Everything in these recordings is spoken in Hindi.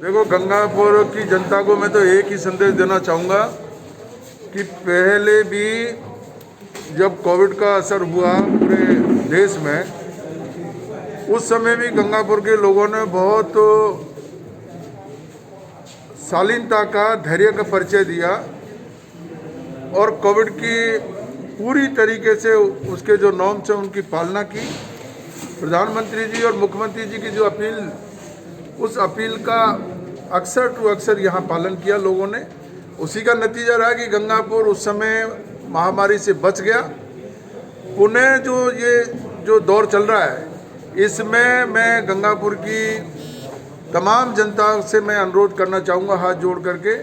देखो, गंगापुर की जनता को मैं तो एक ही संदेश देना चाहूँगा कि पहले भी जब कोविड का असर हुआ पूरे देश में, उस समय भी गंगापुर के लोगों ने बहुत शालीनता का, धैर्य का परिचय दिया और कोविड की पूरी तरीके से उसके जो नॉर्म्स हैं उनकी पालना की। प्रधानमंत्री जी और मुख्यमंत्री जी की जो अपील, उस अपील का अक्सर टू अक्सर यहाँ पालन किया लोगों ने। उसी का नतीजा रहा कि गंगापुर उस समय महामारी से बच गया। पुनः जो दौर चल रहा है, इसमें मैं गंगापुर की तमाम जनता से मैं अनुरोध करना चाहूँगा हाथ जोड़ करके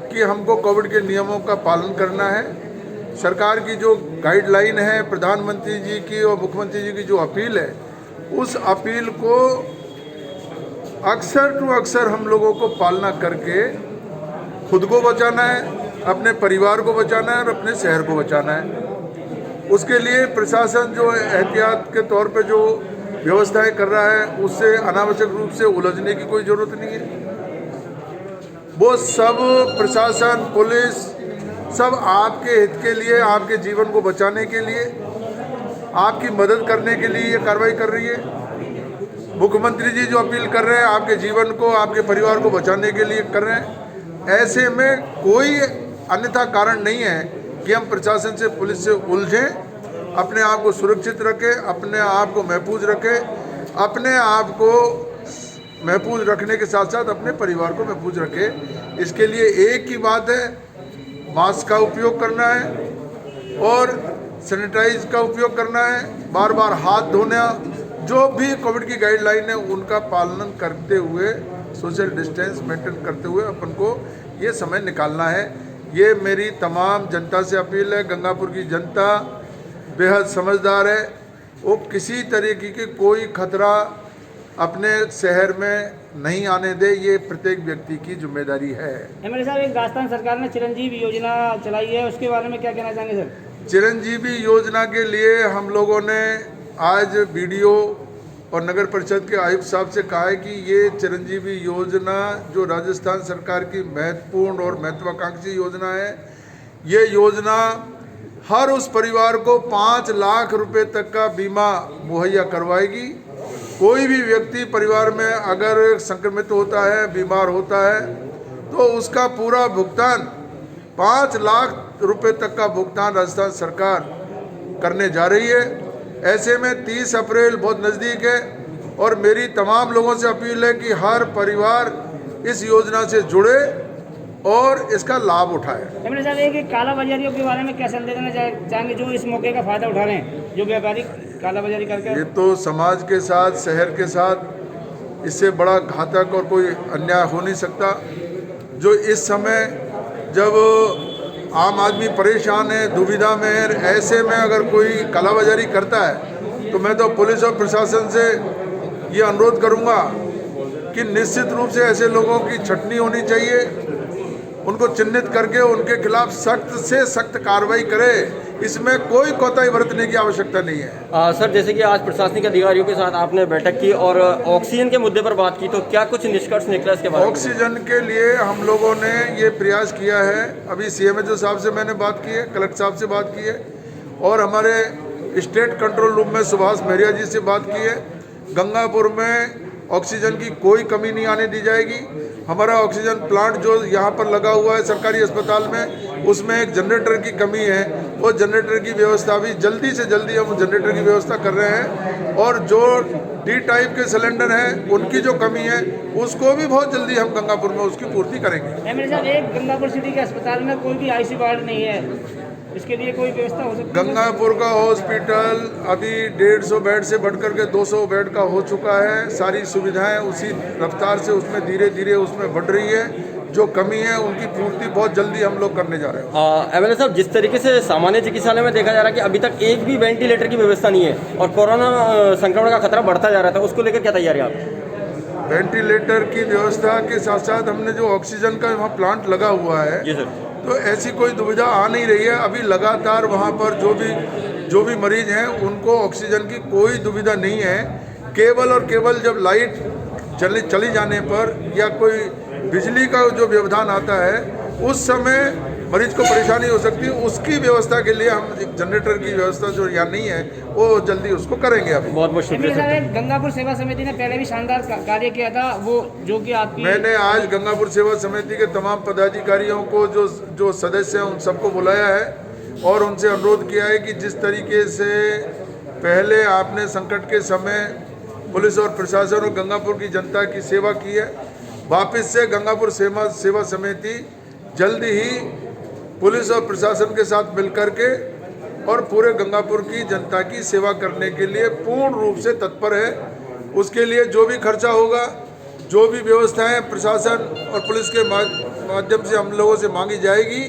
कि हमको कोविड के नियमों का पालन करना है। सरकार की जो गाइडलाइन है, प्रधानमंत्री जी की और मुख्यमंत्री जी की जो अपील है, उस अपील को अक्सर टू अक्सर हम लोगों को पालना करके खुद को बचाना है, अपने परिवार को बचाना है और अपने शहर को बचाना है। उसके लिए प्रशासन जो एहतियात के तौर पे जो व्यवस्थाएं कर रहा है, उससे अनावश्यक रूप से उलझने की कोई ज़रूरत नहीं है। वो सब प्रशासन, पुलिस, सब आपके हित के लिए, आपके जीवन को बचाने के लिए, आपकी मदद करने के लिए ये कार्रवाई कर रही है। मुख्यमंत्री जी जो अपील कर रहे हैं, आपके जीवन को, आपके परिवार को बचाने के लिए कर रहे हैं। ऐसे में कोई अन्यथा कारण नहीं है कि हम प्रशासन से, पुलिस से उलझें। अपने आप को सुरक्षित रखें, अपने आप को महफूज रखें, अपने आप को महफूज रखने के साथ साथ अपने परिवार को महफूज रखें। इसके लिए एक ही बात है, मास्क का उपयोग करना है और सैनिटाइज का उपयोग करना है, बार बार हाथ धोना, जो भी कोविड की गाइडलाइन है उनका पालन करते हुए, सोशल डिस्टेंस मेंटेन करते हुए अपन को ये समय निकालना है। ये मेरी तमाम जनता से अपील है। गंगापुर की जनता बेहद समझदार है, वो किसी तरीके की कोई खतरा अपने शहर में नहीं आने दे, ये प्रत्येक व्यक्ति की जिम्मेदारी है। एमएलए साहब, एक राजस्थान सरकार ने चिरंजीवी योजना चलाई है, उसके बारे में क्या कहना चाहेंगे सर? चिरंजीवी योजना के लिए हम लोगों ने आज बीडीओ और नगर परिषद के आयुक्त साहब से कहा है कि ये चिरंजीवी योजना जो राजस्थान सरकार की महत्वपूर्ण और महत्वाकांक्षी योजना है, ये योजना हर उस परिवार को 5 लाख रुपए तक का बीमा मुहैया करवाएगी। कोई भी व्यक्ति परिवार में अगर संक्रमित होता है, बीमार होता है, तो उसका पूरा भुगतान 5 लाख रुपए तक का भुगतान राजस्थान सरकार करने जा रही है। ऐसे में 30 अप्रैल बहुत नज़दीक है और मेरी तमाम लोगों से अपील है कि हर परिवार इस योजना से जुड़े और इसका लाभ उठाए। एमएलए साहब, एक काला बाजारियों के बारे में क्या संदेश देना चाहेंगे जो इस मौके का फायदा उठा रहे हैं, जो व्यापारी काला बाजारी करके? ये तो समाज के साथ, शहर के साथ इससे बड़ा घातक और कोई अन्याय हो नहीं सकता। जो इस समय जब आम आदमी परेशान है, दुविधा में है, ऐसे में अगर कोई कालाबाजारी करता है तो मैं तो पुलिस और प्रशासन से ये अनुरोध करूँगा कि निश्चित रूप से ऐसे लोगों की छटनी होनी चाहिए, उनको चिन्हित करके उनके खिलाफ सख्त से सख्त कार्रवाई करे। इसमें कोई कोताही बरतने की आवश्यकता नहीं है। सर, जैसे कि आज प्रशासनिक अधिकारियों के साथ आपने बैठक की और ऑक्सीजन के मुद्दे पर बात की, तो क्या कुछ निष्कर्ष निकला इसके बारे में? ऑक्सीजन के लिए हम लोगों ने ये प्रयास किया है। अभी सीएमएचओ साहब से मैंने बात की है, कलेक्टर साहब से बात की है और हमारे स्टेट कंट्रोल रूम में सुभाष महरिया जी से बात की है। गंगापुर में ऑक्सीजन की कोई कमी नहीं आने दी जाएगी। हमारा ऑक्सीजन प्लांट जो यहाँ पर लगा हुआ है सरकारी अस्पताल में, उसमें एक जनरेटर की कमी है, वो जनरेटर की व्यवस्था भी जल्दी से जल्दी हम जनरेटर की व्यवस्था कर रहे हैं और जो डी टाइप के सिलेंडर हैं उनकी जो कमी है उसको भी बहुत जल्दी हम गंगापुर में उसकी पूर्ति करेंगे। एमएलए साहब, एक गंगापुर सिटी के अस्पताल में कोई भी आईसीयू वार्ड नहीं है, इसके लिए कोई व्यवस्था हो सकती है? गंगापुर का हॉस्पिटल अभी 150 बेड से बढ़कर के 200 बेड का हो चुका है। सारी सुविधाएं उसी रफ्तार से उसमें धीरे धीरे उसमें बढ़ रही है। जो कमी है उनकी पूर्ति बहुत जल्दी हम लोग करने जा रहे हैं। एमएलए साहब, जिस तरीके से सामान्य चिकित्सालय में देखा जा रहा है कि अभी तक एक भी वेंटिलेटर की व्यवस्था नहीं है और कोरोना संक्रमण का खतरा बढ़ता जा रहा था, उसको लेकर क्या तैयारी है आप? वेंटिलेटर की व्यवस्था के साथ साथ हमने जो ऑक्सीजन का वहाँ प्लांट लगा हुआ है, जी सर, तो ऐसी कोई दुविधा आ नहीं रही है। अभी लगातार वहाँ पर जो भी मरीज हैं उनको ऑक्सीजन की कोई दुविधा नहीं है। केवल और केवल जब लाइट चली जाने पर या कोई बिजली का जो व्यवधान आता है उस समय मरीज को परेशानी हो सकती है, उसकी व्यवस्था के लिए हम एक जनरेटर की व्यवस्था जो यहाँ नहीं है वो जल्दी उसको करेंगे अभी। बहुत बहुत एमएलए शुक्रिया। साहब, गंगापुर सेवा समिति ने पहले भी शानदार कार्य किया था, वो जो कि आपकी मैंने आज गंगापुर सेवा समिति के तमाम पदाधिकारियों को जो सदस्य हैं उन सबको बुलाया है और उनसे अनुरोध किया है कि जिस तरीके से पहले आपने संकट के समय पुलिस और प्रशासन और गंगापुर की जनता की सेवा की है, वापस से गंगापुर सेवा समिति जल्दी ही पुलिस और प्रशासन के साथ मिलकर के और पूरे गंगापुर की जनता की सेवा करने के लिए पूर्ण रूप से तत्पर है। उसके लिए जो भी खर्चा होगा, जो भी व्यवस्थाएं प्रशासन और पुलिस के माध्यम से हम लोगों से मांगी जाएगी,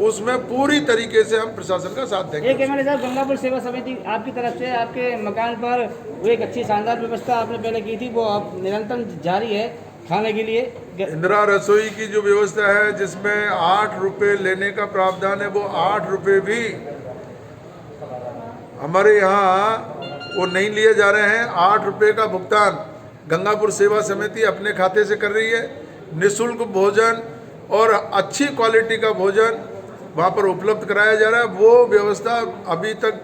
उसमें पूरी तरीके से हम प्रशासन का साथ देंगे। एक एमएलए साहब, गंगापुर सेवा समिति आपकी तरफ से आपके मकान पर वो एक अच्छी शानदार व्यवस्था आपने पहले की थी, वो अब निरंतर जारी है खाने के लिए। इंदिरा रसोई की जो व्यवस्था है जिसमें 8 रुपये लेने का प्रावधान है, वो 8 रुपये भी हमारे यहाँ वो नहीं लिए जा रहे हैं। 8 रुपये का भुगतान गंगापुर सेवा समिति अपने खाते से कर रही है। निःशुल्क भोजन और अच्छी क्वालिटी का भोजन वहाँ पर उपलब्ध कराया जा रहा है। वो व्यवस्था अभी तक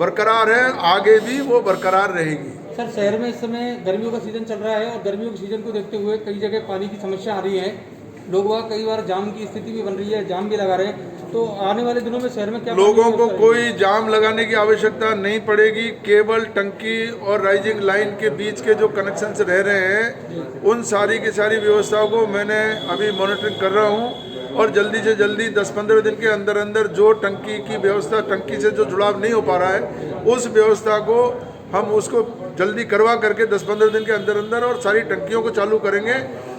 बरकरार है, आगे भी वो बरकरार रहेगी। सर, शहर में इस समय गर्मियों का सीजन चल रहा है और गर्मियों के सीजन को देखते हुए कई जगह पानी की समस्या आ रही है, लोग वहाँ कई बार जाम की स्थिति भी बन रही है, जाम भी लगा रहे हैं, तो आने वाले दिनों में शहर में क्या लोगों को कोई जाम लगाने की आवश्यकता नहीं पड़ेगी। केवल टंकी और राइजिंग लाइन के बीच के जो कनेक्शन रह रहे हैं उन सारी की सारी व्यवस्थाओं को मैंने अभी मॉनिटरिंग कर रहा हूँ और जल्दी से जल्दी 10-15 दिन के अंदर अंदर जो टंकी की व्यवस्था, टंकी से जो जुड़ाव नहीं हो पा रहा है, उस व्यवस्था को हम उसको जल्दी करवा करके 10-15 दिन के अंदर अंदर और सारी टंकियों को चालू करेंगे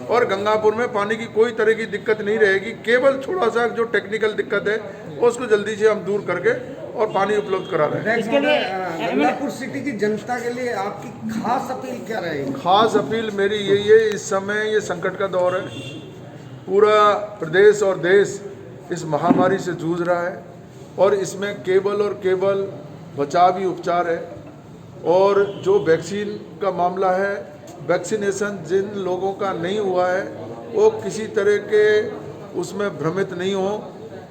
और गंगापुर में पानी की कोई तरह की दिक्कत नहीं रहेगी। केवल थोड़ा सा जो टेक्निकल दिक्कत है उसको जल्दी से हम दूर करके और पानी उपलब्ध करा रहे हैं। इसके लिए गंगापुर सिटी की जनता के लिए आपकी खास अपील क्या रहेगी? खास अपील मेरी यही है, इस समय ये संकट का दौर है, पूरा प्रदेश और देश इस महामारी से जूझ रहा है और इसमें केवल और केवल बचावी उपचार है। और जो वैक्सीन का मामला है, वैक्सीनेशन जिन लोगों का नहीं हुआ है वो किसी तरह के उसमें भ्रमित नहीं हो,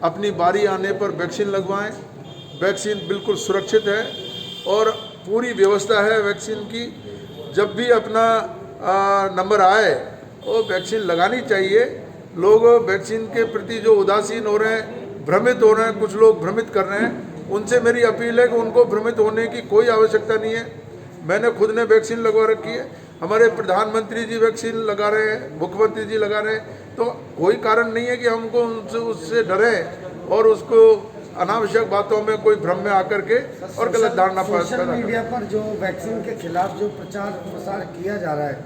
अपनी बारी आने पर वैक्सीन लगवाएं। वैक्सीन बिल्कुल सुरक्षित है और पूरी व्यवस्था है वैक्सीन की। जब भी अपना नंबर आए वो वैक्सीन लगानी चाहिए। लोग वैक्सीन के प्रति जो उदासीन हो रहे हैं, भ्रमित हो रहे हैं, कुछ लोग भ्रमित कर रहे हैं, उनसे मेरी अपील है कि उनको भ्रमित होने की कोई आवश्यकता नहीं है। मैंने खुद ने वैक्सीन लगवा रखी है, हमारे प्रधानमंत्री जी वैक्सीन लगा रहे हैं, मुख्यमंत्री जी लगा रहे हैं, तो कोई कारण नहीं है कि हमको उससे डरें और उसको अनावश्यक बातों में कोई भ्रम में आकर के और गलत धारणा सोशल मीडिया पर जो वैक्सीन के खिलाफ जो प्रचार प्रसार किया जा रहा है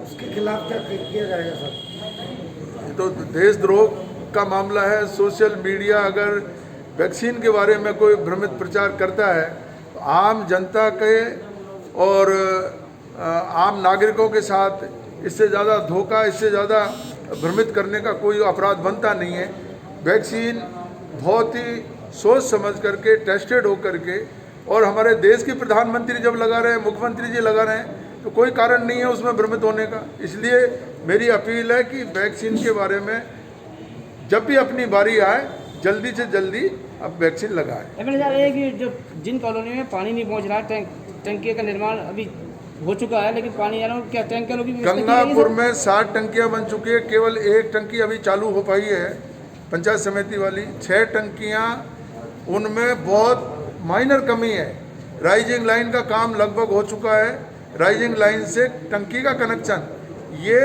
उसके खिलाफ क्या किया जाएगा सर? तो देशद्रोह का मामला है। सोशल मीडिया अगर वैक्सीन के बारे में कोई भ्रमित प्रचार करता है तो आम जनता के और आम नागरिकों के साथ इससे ज़्यादा धोखा, इससे ज़्यादा भ्रमित करने का कोई अपराध बनता नहीं है। वैक्सीन बहुत ही सोच समझ करके, टेस्टेड हो करके, और हमारे देश के प्रधानमंत्री जब लगा रहे हैं, मुख्यमंत्री जी लगा रहे हैं, तो कोई कारण नहीं है उसमें भ्रमित होने का। इसलिए मेरी अपील है कि वैक्सीन के बारे में जब भी अपनी बारी आए जल्दी से जल्दी अब वैक्सीन लगाएं। एमएलए साहब, एक जो जिन कॉलोनी में पानी नहीं पहुंच रहा, टंकी का निर्माण अभी हो चुका है लेकिन पानी आ रहा है, क्या टैंकरों की व्यवस्था की गई है? गंगापुर में 60 टंकियां बन चुकी है, केवल एक टंकी अभी चालू हो पाई है पंचायत समिति वाली। 6 टंकियां, उनमें बहुत माइनर कमी है। राइजिंग लाइन का काम लगभग हो चुका है, राइजिंग लाइन से टंकी का कनेक्शन, ये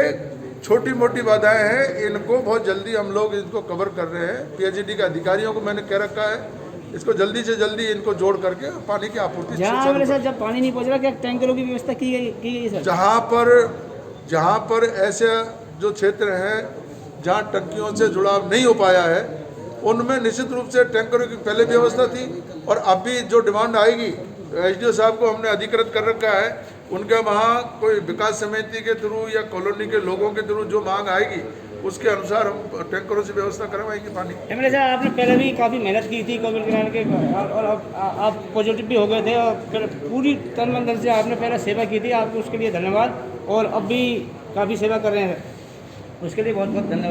छोटी मोटी बाधाएं हैं, इनको बहुत जल्दी हम लोग इनको कवर कर रहे हैं। पीएचईडी के अधिकारियों को मैंने कह रखा है इसको जल्दी से जल्दी इनको जोड़ करके पानी की आपूर्ति। जब पानी नहीं पहुंच रहा, क्या टैंकरों की व्यवस्था की गई सर? जहाँ पर ऐसे जो क्षेत्र हैं जहाँ टंकियों से जुड़ाव नहीं हो पाया है, उनमें निश्चित रूप से टैंकरों की पहले व्यवस्था थी और अभी जो डिमांड आएगी, एसडीओ साहब को हमने अधिकृत कर रखा है, उनके वहाँ कोई विकास समिति के थ्रू या कॉलोनी के लोगों के थ्रू जो मांग आएगी उसके अनुसार हम टैंकरों से व्यवस्था करवाएंगे पानी। एमएलए साहब, आपने पहले भी काफ़ी मेहनत की थी कोविड के और आप पॉजिटिव भी हो गए थे और फिर पूरी तन मन धन से आपने पहले सेवा की थी, आपको उसके लिए धन्यवाद। और अब भी काफ़ी सेवा कर रहे हैं। उसके लिए बहुत बहुत धन्यवाद।